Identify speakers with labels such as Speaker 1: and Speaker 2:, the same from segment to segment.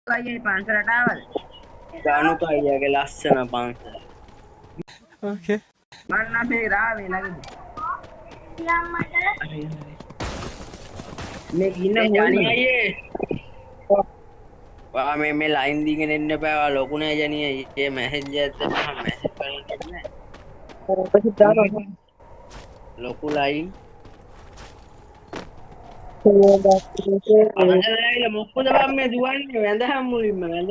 Speaker 1: අයියේ පන්සලට ආවද?
Speaker 2: ගානුක අයියාගේ ලස්සන පන්සල.
Speaker 3: Okay.
Speaker 1: මම නම් මේ රාවේ ළඟදී. මේක ඉන්න
Speaker 2: ජනි අයියේ. වා මේ ලයින් දීගෙන එන්න බෑ ලොකු නෑ ජනි අයියේ මැසේජ් එකක් දැම්මම මැසේජ් බලන්න නෑ. ලොකු ලයින්. අමතලයිල මොකද බම් මේ දුවන්නේ වැඳහම් මුලින්ම වැඳ.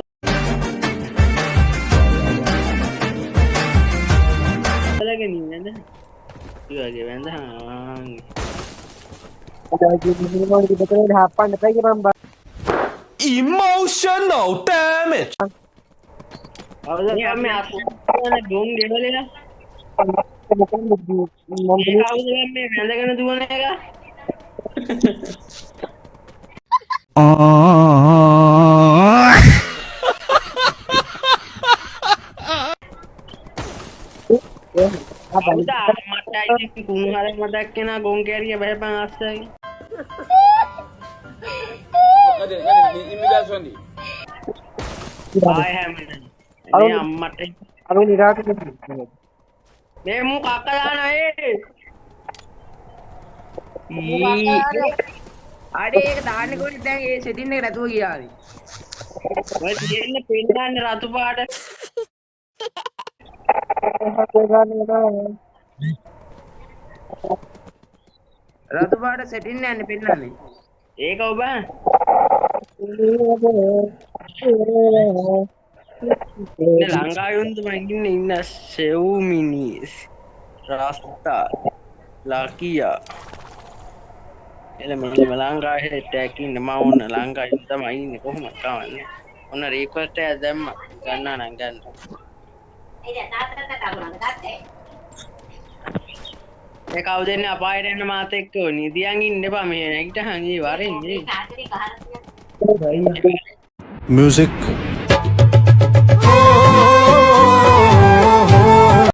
Speaker 2: බලගෙන ඉන්නද? ඊවගේ වැඳහම්.
Speaker 3: Emotional damage.
Speaker 2: අවුද මේ අසුන ගොන් ගෙවලලා. අවුද මේ වැඳගෙන දුවන එක. මට ඉතින් කුණුහරක් මතක් වෙනා ගොන් කැරිය බහපන් අස්සයි. ආය හැමදේම. අනේ අම්මට
Speaker 1: අර නිරාට
Speaker 2: මේ මු කක්ක දානවා
Speaker 1: අඩේ ඒක දාන්නේ කොහෙද දැන් ඒ සෙටින් එක නැතුව ගියාවි.
Speaker 2: ඔය තියෙන්නේ පෙන්නන්න රතු පාට.
Speaker 1: රතු පාට සෙටින් යන්නේ පෙන්නන්නේ.
Speaker 2: ඒක ඔබ ලංකාවේ උන්ද මං ඉන්න සෙව් මිනිස් රාස්තා ලකියා එළම ලංකාවේ ටැග් ඉන්න මම ඕන ලංකාවේ තමයි ඉන්නේ කොහොමද කවන්නේ ඔන්න රික්වෙස්ට් එක දැම්ම ගන්නා නම් ගන්න ඒ කවුද එන්නේ අපායට යන මාත් එක්ක නිදියන් ඉන්න එපා මේ නැගිටහන් ඊ වරෙන්
Speaker 3: Music.